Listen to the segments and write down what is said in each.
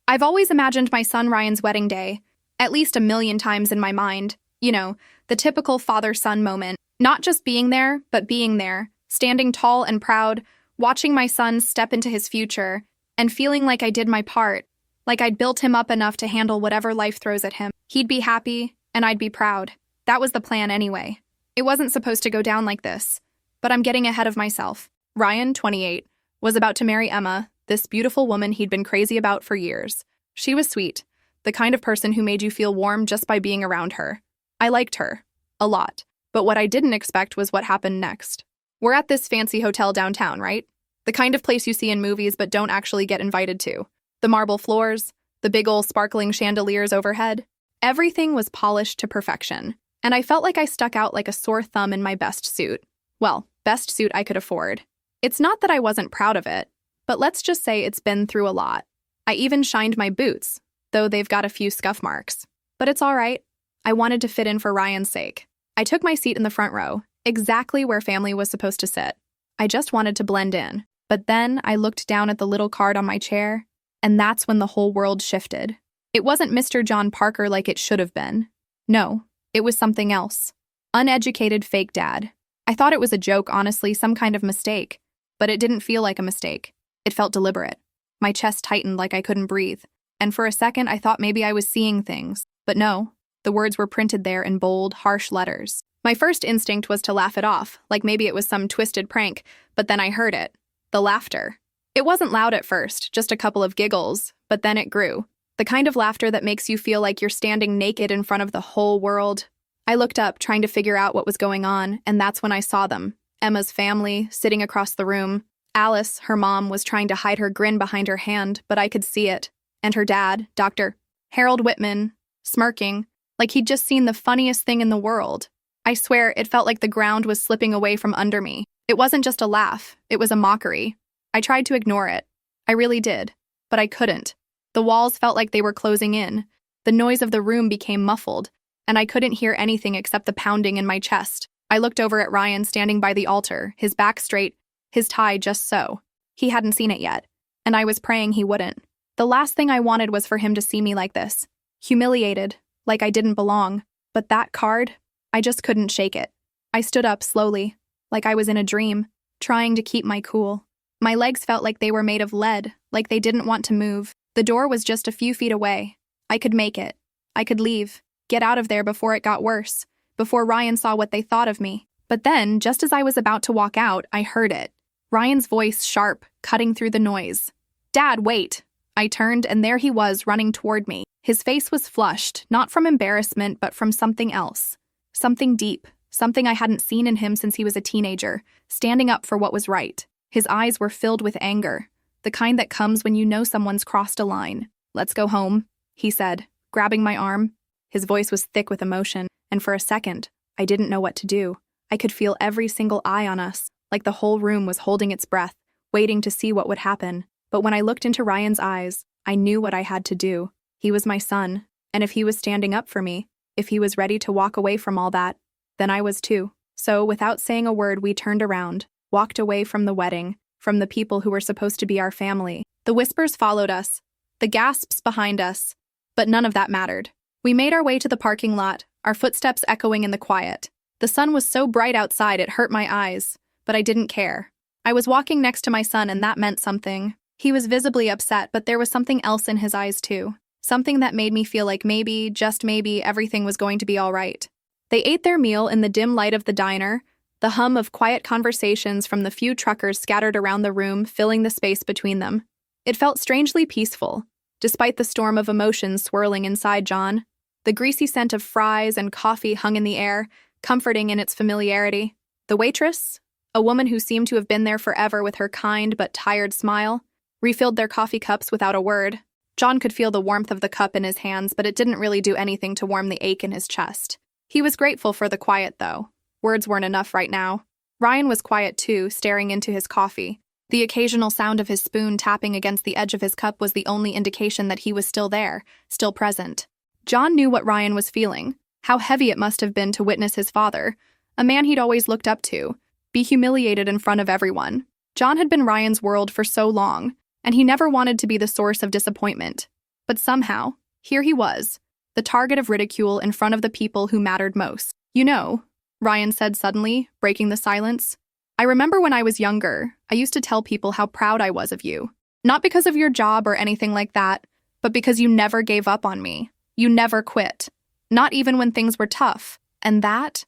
I've always imagined my son Ryan's wedding day, at least a million times in my mind. You know, the typical father-son moment. Not just being there, but being there, standing tall and proud, watching my son step into his future, and feeling like I did my part, like I'd built him up enough to handle whatever life throws at him. He'd be happy, and I'd be proud. That was the plan anyway. It wasn't supposed to go down like this, but I'm getting ahead of myself. Ryan, 28, was about to marry Emma, this beautiful woman he'd been crazy about for years. She was sweet, the kind of person who made you feel warm just by being around her. I liked her. A lot. But what I didn't expect was what happened next. We're at this fancy hotel downtown, right? The kind of place you see in movies but don't actually get invited to. The marble floors, the big ol' sparkling chandeliers overhead. Everything was polished to perfection, and I felt like I stuck out like a sore thumb in my best suit. Well, best suit I could afford. It's not that I wasn't proud of it, but let's just say it's been through a lot. I even shined my boots, though they've got a few scuff marks. But it's all right. I wanted to fit in for Ryan's sake. I took my seat in the front row, exactly where family was supposed to sit. I just wanted to blend in. But then I looked down at the little card on my chair, and that's when the whole world shifted. It wasn't Mr. John Parker like it should have been. No, it was something else. Uneducated fake dad. I thought it was a joke, honestly, some kind of mistake. But it didn't feel like a mistake. It felt deliberate. My chest tightened like I couldn't breathe. And for a second, I thought maybe I was seeing things. But no, the words were printed there in bold, harsh letters. My first instinct was to laugh it off, like maybe it was some twisted prank, but then I heard it. The laughter. It wasn't loud at first, just a couple of giggles, but then it grew. The kind of laughter that makes you feel like you're standing naked in front of the whole world. I looked up, trying to figure out what was going on, and that's when I saw them. Emma's family, sitting across the room. Alice, her mom, was trying to hide her grin behind her hand, but I could see it. And her dad, Dr. Harold Whitman, smirking, like he'd just seen the funniest thing in the world. I swear, it felt like the ground was slipping away from under me. It wasn't just a laugh, it was a mockery. I tried to ignore it. I really did. But I couldn't. The walls felt like they were closing in. The noise of the room became muffled, and I couldn't hear anything except the pounding in my chest. I looked over at Ryan standing by the altar, his back straight, his tie just so. He hadn't seen it yet, and I was praying he wouldn't. The last thing I wanted was for him to see me like this. Humiliated, like I didn't belong. But that card, I just couldn't shake it. I stood up slowly, like I was in a dream, trying to keep my cool. My legs felt like they were made of lead, like they didn't want to move. The door was just a few feet away. I could make it. I could leave, get out of there before it got worse, before Ryan saw what they thought of me. But then, just as I was about to walk out, I heard it. Ryan's voice sharp, cutting through the noise. "Dad, wait." I turned, and there he was, running toward me. His face was flushed, not from embarrassment, but from something else. Something deep, something I hadn't seen in him since he was a teenager, standing up for what was right. His eyes were filled with anger, the kind that comes when you know someone's crossed a line. "Let's go home," he said, grabbing my arm. His voice was thick with emotion, and for a second, I didn't know what to do. I could feel every single eye on us, like the whole room was holding its breath, waiting to see what would happen. But when I looked into Ryan's eyes, I knew what I had to do. He was my son, and if he was standing up for me, if he was ready to walk away from all that, then I was too. So, without saying a word, we turned around, walked away from the wedding, from the people who were supposed to be our family. The whispers followed us, the gasps behind us, but none of that mattered. We made our way to the parking lot, our footsteps echoing in the quiet. The sun was so bright outside it hurt my eyes, but I didn't care. I was walking next to my son, and that meant something. He was visibly upset, but there was something else in his eyes too. Something that made me feel like maybe, just maybe, everything was going to be all right. They ate their meal in the dim light of the diner, the hum of quiet conversations from the few truckers scattered around the room filling the space between them. It felt strangely peaceful, despite the storm of emotions swirling inside John. The greasy scent of fries and coffee hung in the air, comforting in its familiarity. The waitress, a woman who seemed to have been there forever with her kind but tired smile, refilled their coffee cups without a word. John could feel the warmth of the cup in his hands, but it didn't really do anything to warm the ache in his chest. He was grateful for the quiet, though. Words weren't enough right now. Ryan was quiet too, staring into his coffee. The occasional sound of his spoon tapping against the edge of his cup was the only indication that he was still there, still present. John knew what Ryan was feeling, how heavy it must have been to witness his father, a man he'd always looked up to, be humiliated in front of everyone. John had been Ryan's world for so long, and he never wanted to be the source of disappointment. But somehow, here he was, the target of ridicule in front of the people who mattered most. "You know," Ryan said suddenly, breaking the silence, "I remember when I was younger, I used to tell people how proud I was of you. Not because of your job or anything like that, but because you never gave up on me. You never quit. Not even when things were tough. And that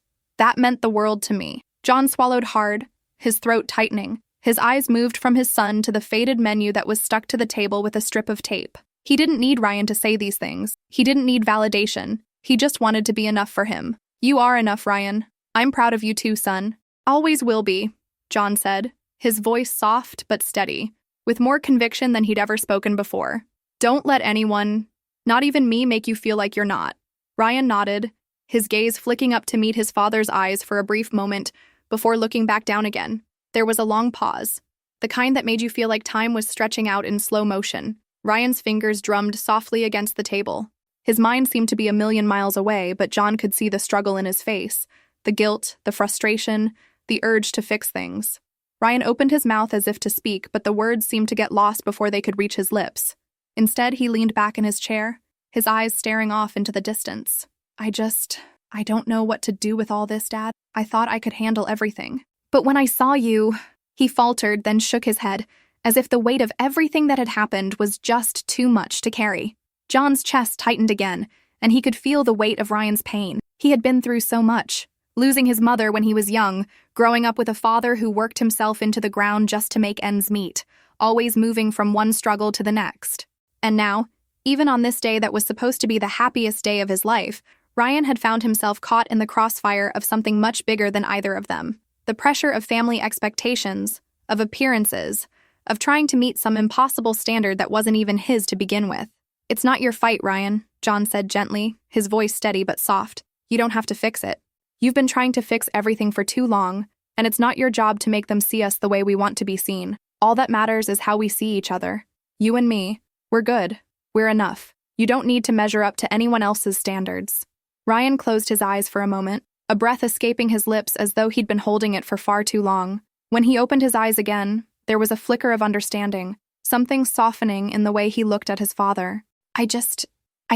meant the world to me." John swallowed hard, his throat tightening. His eyes moved from his son to the faded menu that was stuck to the table with a strip of tape. He didn't need Ryan to say these things. He didn't need validation. He just wanted to be enough for him. "You are enough, Ryan. I'm proud of you too, son." "Always will be," John said, his voice soft but steady, with more conviction than he'd ever spoken before. "Don't let anyone, not even me, make you feel like you're not." Ryan nodded, his gaze flicking up to meet his father's eyes for a brief moment before looking back down again. There was a long pause, the kind that made you feel like time was stretching out in slow motion. Ryan's fingers drummed softly against the table. His mind seemed to be a million miles away, but John could see the struggle in his face, the guilt, the frustration, the urge to fix things. Ryan opened his mouth as if to speak, but the words seemed to get lost before they could reach his lips. Instead, he leaned back in his chair, his eyes staring off into the distance. I don't know what to do with all this, Dad. I thought I could handle everything. But when I saw you," he faltered, then shook his head, as if the weight of everything that had happened was just too much to carry. John's chest tightened again, and he could feel the weight of Ryan's pain. He had been through so much, losing his mother when he was young, growing up with a father who worked himself into the ground just to make ends meet, always moving from one struggle to the next. And now, even on this day that was supposed to be the happiest day of his life, Ryan had found himself caught in the crossfire of something much bigger than either of them. The pressure of family expectations, of appearances, of trying to meet some impossible standard that wasn't even his to begin with. "It's not your fight, Ryan," John said gently, his voice steady but soft. "You don't have to fix it. You've been trying to fix everything for too long, and it's not your job to make them see us the way we want to be seen. All that matters is how we see each other. You and me, we're good. We're enough. You don't need to measure up to anyone else's standards." Ryan closed his eyes for a moment, a breath escaping his lips as though he'd been holding it for far too long. When he opened his eyes again, there was a flicker of understanding, something softening in the way he looked at his father. I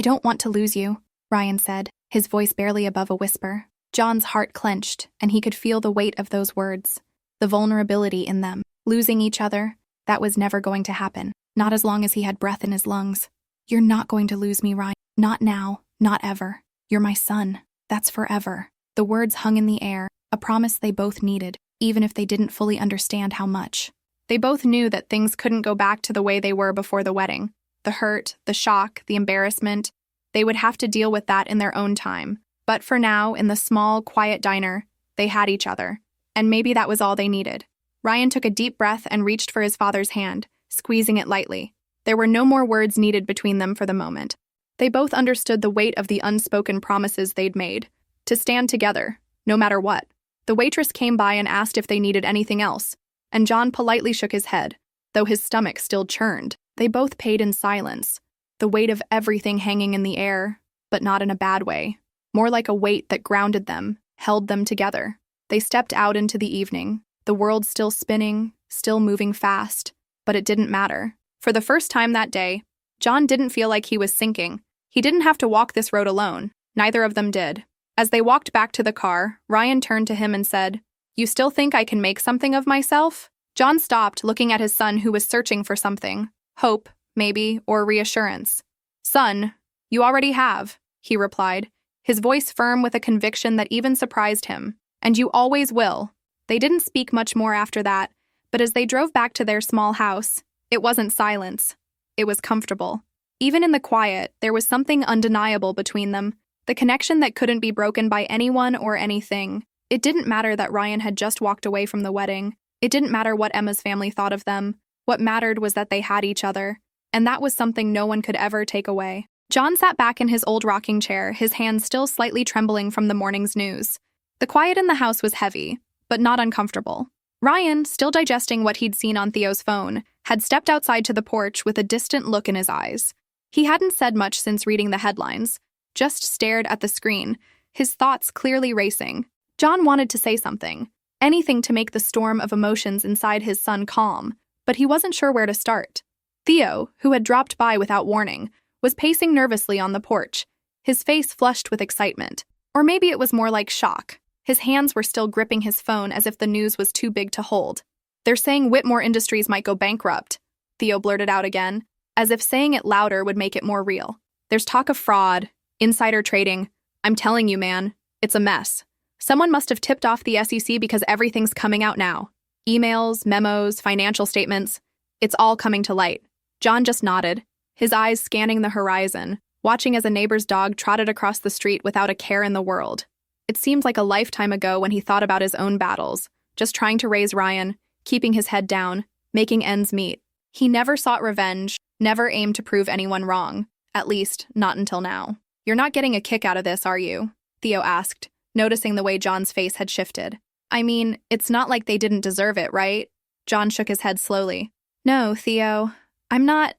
don't want to lose you," Ryan said, his voice barely above a whisper. John's heart clenched, and he could feel the weight of those words, the vulnerability in them. Losing each other, that was never going to happen, not as long as he had breath in his lungs. "You're not going to lose me, Ryan. Not now, not ever. You're my son. That's forever." The words hung in the air, a promise they both needed, even if they didn't fully understand how much. They both knew that things couldn't go back to the way they were before the wedding. The hurt, the shock, the embarrassment, they would have to deal with that in their own time. But for now, in the small, quiet diner, they had each other. And maybe that was all they needed. Ryan took a deep breath and reached for his father's hand, squeezing it lightly. There were no more words needed between them for the moment. They both understood the weight of the unspoken promises they'd made, to stand together, no matter what. The waitress came by and asked if they needed anything else, and John politely shook his head, though his stomach still churned. They both paid in silence, the weight of everything hanging in the air, but not in a bad way. More like a weight that grounded them, held them together. They stepped out into the evening, the world still spinning, still moving fast, but it didn't matter. For the first time that day, John didn't feel like he was sinking. He didn't have to walk this road alone. Neither of them did. As they walked back to the car, Ryan turned to him and said, "You still think I can make something of myself?" John stopped, looking at his son who was searching for something. Hope, maybe, or reassurance. "Son, you already have," he replied, his voice firm with a conviction that even surprised him. "And you always will." They didn't speak much more after that, but as they drove back to their small house, it wasn't silence. It was comfortable. Even in the quiet, there was something undeniable between them, the connection that couldn't be broken by anyone or anything. It didn't matter that Ryan had just walked away from the wedding. It didn't matter what Emma's family thought of them. What mattered was that they had each other, and that was something no one could ever take away. John sat back in his old rocking chair, his hands still slightly trembling from the morning's news. The quiet in the house was heavy, but not uncomfortable. Ryan, still digesting what he'd seen on Theo's phone, had stepped outside to the porch with a distant look in his eyes. He hadn't said much since reading the headlines, just stared at the screen, his thoughts clearly racing. John wanted to say something, anything to make the storm of emotions inside his son calm, but he wasn't sure where to start. Theo, who had dropped by without warning, was pacing nervously on the porch, his face flushed with excitement. Or maybe it was more like shock. His hands were still gripping his phone as if the news was too big to hold. "They're saying Whitmore Industries might go bankrupt," Theo blurted out again, as if saying it louder would make it more real. "There's talk of fraud, insider trading. I'm telling you, man, it's a mess. Someone must have tipped off the SEC because everything's coming out now. Emails, memos, financial statements. It's all coming to light." John just nodded, his eyes scanning the horizon, watching as a neighbor's dog trotted across the street without a care in the world. It seemed like a lifetime ago when he thought about his own battles, just trying to raise Ryan, keeping his head down, making ends meet. He never sought revenge, never aimed to prove anyone wrong, at least not until now. "You're not getting a kick out of this, are you?" Theo asked, noticing the way John's face had shifted. "I mean, it's not like they didn't deserve it, right?" John shook his head slowly. "No, Theo, I'm not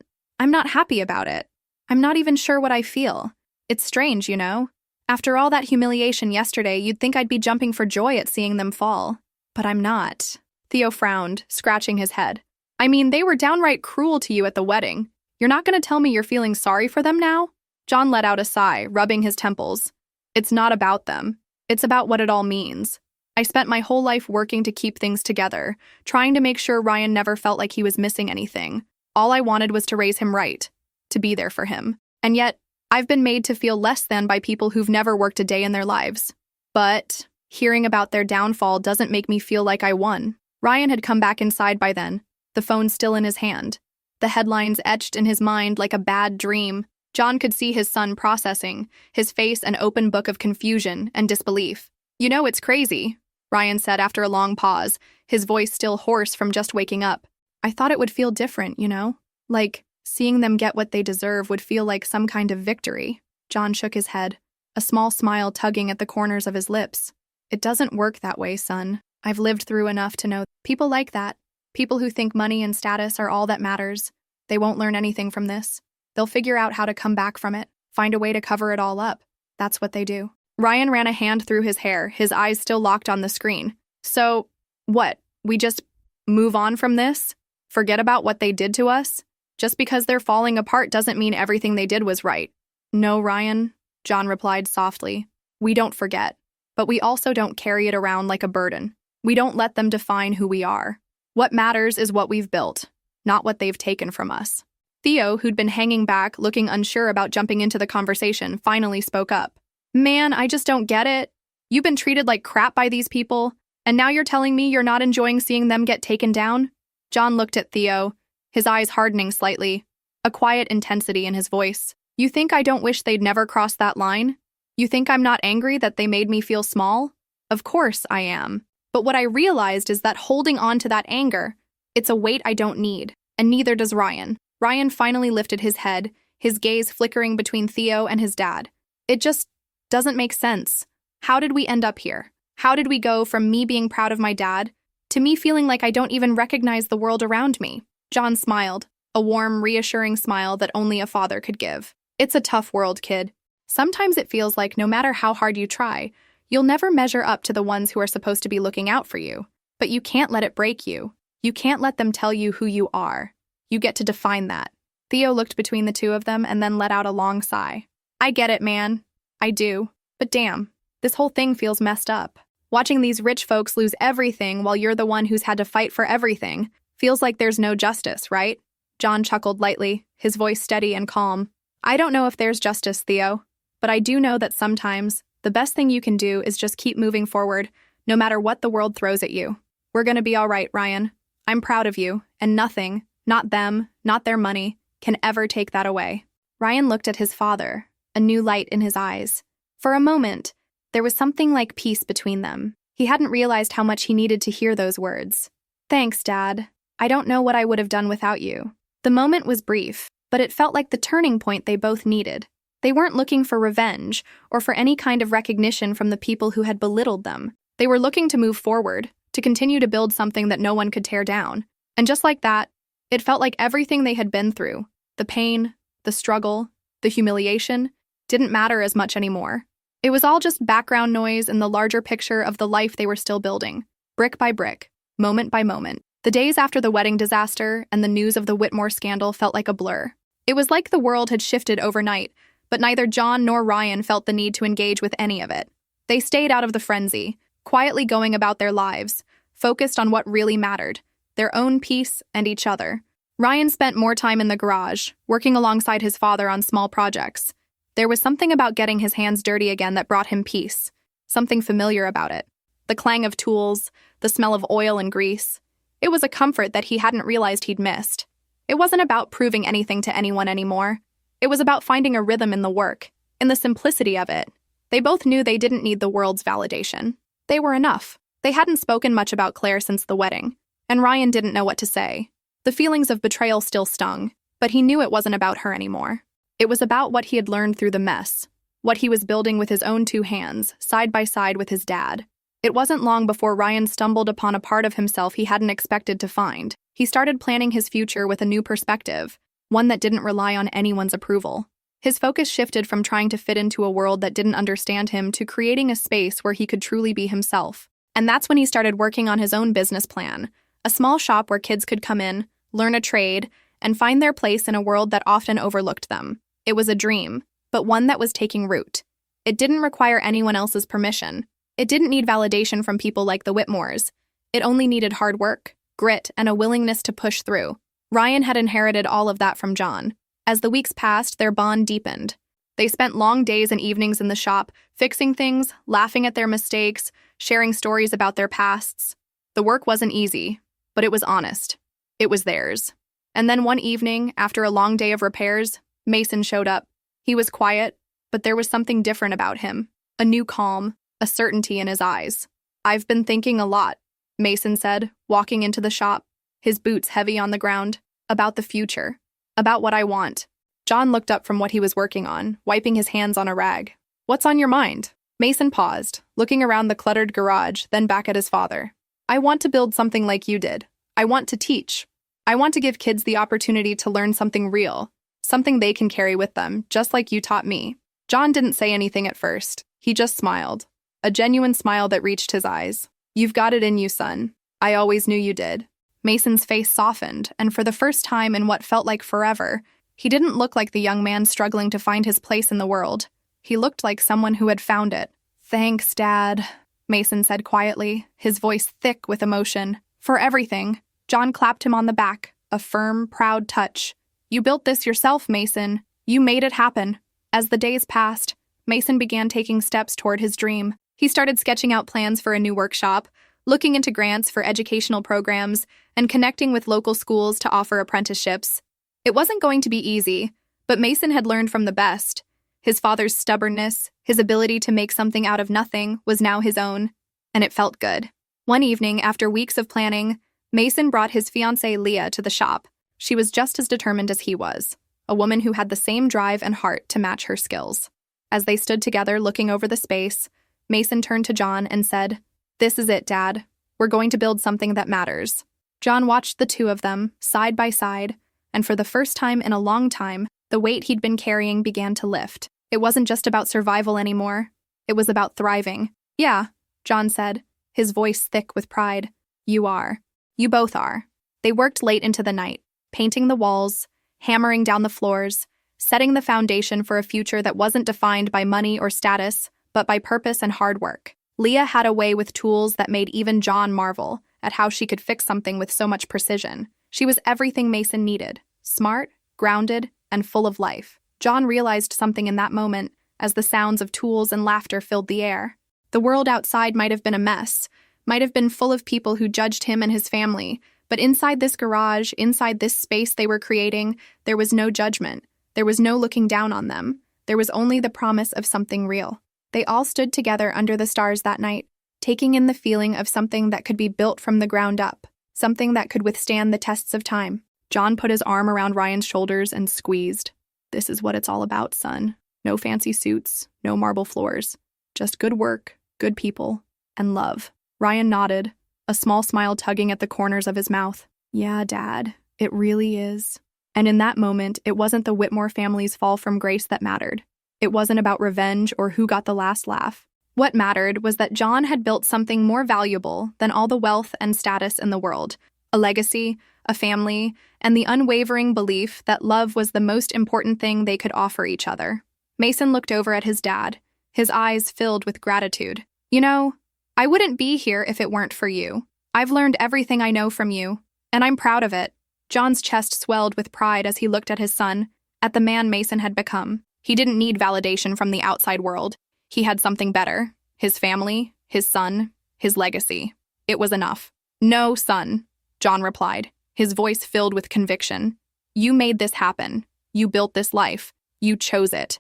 happy about it. I'm not even sure what I feel. It's strange, you know? After all that humiliation yesterday, you'd think I'd be jumping for joy at seeing them fall. But I'm not." Theo frowned, scratching his head. "I mean, they were downright cruel to you at the wedding. You're not going to tell me you're feeling sorry for them now?" John let out a sigh, rubbing his temples. "It's not about them. It's about what it all means. I spent my whole life working to keep things together, trying to make sure Ryan never felt like he was missing anything. All I wanted was to raise him right, to be there for him. And yet, I've been made to feel less than by people who've never worked a day in their lives. But hearing about their downfall doesn't make me feel like I won." Ryan had come back inside by then, the phone still in his hand. The headlines etched in his mind like a bad dream. John could see his son processing, his face an open book of confusion and disbelief. "You know, it's crazy," Ryan said after a long pause, his voice still hoarse from just waking up. "I thought it would feel different, you know? Like, seeing them get what they deserve would feel like some kind of victory." John shook his head, a small smile tugging at the corners of his lips. "It doesn't work that way, son. I've lived through enough to know people like that. People who think money and status are all that matters. They won't learn anything from this. They'll figure out how to come back from it, find a way to cover it all up. That's what they do." Ryan ran a hand through his hair, his eyes still locked on the screen. "So, what? We just move on from this? Forget about what they did to us? Just because they're falling apart doesn't mean everything they did was right." "No, Ryan," John replied softly. "We don't forget, but we also don't carry it around like a burden. We don't let them define who we are. What matters is what we've built, not what they've taken from us." Theo, who'd been hanging back, looking unsure about jumping into the conversation, finally spoke up. "Man, I just don't get it. You've been treated like crap by these people, and now you're telling me you're not enjoying seeing them get taken down?" John looked at Theo, his eyes hardening slightly, a quiet intensity in his voice. "You think I don't wish they'd never crossed that line? You think I'm not angry that they made me feel small? Of course I am. But what I realized is that holding on to that anger, it's a weight I don't need, and neither does Ryan." Ryan finally lifted his head, his gaze flickering between Theo and his dad. "It just doesn't make sense. How did we end up here? How did we go from me being proud of my dad to me feeling like I don't even recognize the world around me?" John smiled, a warm, reassuring smile that only a father could give. "It's a tough world, kid. Sometimes it feels like no matter how hard you try, you'll never measure up to the ones who are supposed to be looking out for you. But you can't let it break you. You can't let them tell you who you are. You get to define that." Theo looked between the two of them and then let out a long sigh. "I get it, man. I do. But damn, this whole thing feels messed up. Watching these rich folks lose everything while you're the one who's had to fight for everything feels like there's no justice, right?" John chuckled lightly, his voice steady and calm. "I don't know if there's justice, Theo, but I do know that sometimes the best thing you can do is just keep moving forward, no matter what the world throws at you. We're gonna be all right, Ryan. I'm proud of you, and nothing, not them, not their money, can ever take that away." Ryan looked at his father, a new light in his eyes. For a moment, there was something like peace between them. He hadn't realized how much he needed to hear those words. "Thanks, Dad. I don't know what I would have done without you." The moment was brief, but it felt like the turning point they both needed. They weren't looking for revenge or for any kind of recognition from the people who had belittled them. They were looking to move forward, to continue to build something that no one could tear down. And just like that, it felt like everything they had been through, the pain, the struggle, the humiliation, didn't matter as much anymore. It was all just background noise in the larger picture of the life they were still building, brick by brick, moment by moment. The days after the wedding disaster and the news of the Whitmore scandal felt like a blur. It was like the world had shifted overnight, but neither John nor Ryan felt the need to engage with any of it. They stayed out of the frenzy, quietly going about their lives, focused on what really mattered, their own peace and each other. Ryan spent more time in the garage, working alongside his father on small projects. There was something about getting his hands dirty again that brought him peace, something familiar about it. The clang of tools, the smell of oil and grease. It was a comfort that he hadn't realized he'd missed. It wasn't about proving anything to anyone anymore. It was about finding a rhythm in the work, in the simplicity of it. They both knew they didn't need the world's validation. They were enough. They hadn't spoken much about Claire since the wedding, and Ryan didn't know what to say. The feelings of betrayal still stung, but he knew it wasn't about her anymore. It was about what he had learned through the mess, what he was building with his own two hands, side by side with his dad. It wasn't long before Ryan stumbled upon a part of himself he hadn't expected to find. He started planning his future with a new perspective, one that didn't rely on anyone's approval. His focus shifted from trying to fit into a world that didn't understand him to creating a space where he could truly be himself. And that's when he started working on his own business plan, a small shop where kids could come in, learn a trade, and find their place in a world that often overlooked them. It was a dream, but one that was taking root. It didn't require anyone else's permission. It didn't need validation from people like the Whitmores. It only needed hard work, grit, and a willingness to push through. Ryan had inherited all of that from John. As the weeks passed, their bond deepened. They spent long days and evenings in the shop, fixing things, laughing at their mistakes, sharing stories about their pasts. The work wasn't easy, but it was honest. It was theirs. And then one evening, after a long day of repairs, Mason showed up. He was quiet, but there was something different about him. A new calm, a certainty in his eyes. "I've been thinking a lot," Mason said, walking into the shop, his boots heavy on the ground, "about the future, about what I want." John looked up from what he was working on, wiping his hands on a rag. "What's on your mind?" Mason paused, looking around the cluttered garage, then back at his father. "I want to build something like you did. I want to teach. I want to give kids the opportunity to learn something real, something they can carry with them, just like you taught me." John didn't say anything at first. He just smiled, a genuine smile that reached his eyes. "You've got it in you, son. I always knew you did." Mason's face softened, and for the first time in what felt like forever, he didn't look like the young man struggling to find his place in the world. He looked like someone who had found it. "Thanks, Dad," Mason said quietly, his voice thick with emotion. "For everything." John clapped him on the back, a firm, proud touch. "You built this yourself, Mason. You made it happen." As the days passed, Mason began taking steps toward his dream. He started sketching out plans for a new workshop, looking into grants for educational programs, and connecting with local schools to offer apprenticeships. It wasn't going to be easy, but Mason had learned from the best. His father's stubbornness, his ability to make something out of nothing, was now his own, and it felt good. One evening, after weeks of planning, Mason brought his fiancée Leah to the shop. She was just as determined as he was, a woman who had the same drive and heart to match her skills. As they stood together looking over the space, Mason turned to John and said, "This is it, Dad. We're going to build something that matters." John watched the two of them, side by side, and for the first time in a long time, the weight he'd been carrying began to lift. It wasn't just about survival anymore. It was about thriving. "Yeah," John said, his voice thick with pride. "You are. You both are." They worked late into the night, painting the walls, hammering down the floors, setting the foundation for a future that wasn't defined by money or status, but by purpose and hard work. Leah had a way with tools that made even John marvel at how she could fix something with so much precision. She was everything Mason needed, smart, grounded, and full of life. John realized something in that moment as the sounds of tools and laughter filled the air. The world outside might have been a mess, might have been full of people who judged him and his family, but inside this garage, inside this space they were creating, there was no judgment. There was no looking down on them. There was only the promise of something real. They all stood together under the stars that night, taking in the feeling of something that could be built from the ground up, something that could withstand the tests of time. John put his arm around Ryan's shoulders and squeezed. "This is what it's all about, son. No fancy suits, no marble floors. Just good work, good people, and love." Ryan nodded, a small smile tugging at the corners of his mouth. "Yeah, Dad, it really is." And in that moment, it wasn't the Whitmore family's fall from grace that mattered. It wasn't about revenge or who got the last laugh. What mattered was that John had built something more valuable than all the wealth and status in the world, a legacy, a family, and the unwavering belief that love was the most important thing they could offer each other. Mason looked over at his dad, his eyes filled with gratitude. You know, I wouldn't be here if it weren't for you. I've learned everything I know from you, and I'm proud of it. John's chest swelled with pride as he looked at his son, at the man Mason had become. He didn't need validation from the outside world. He had something better: his family, his son, his legacy. It was enough. No, son, John replied, his voice filled with conviction. You made this happen. You built this life. You chose it.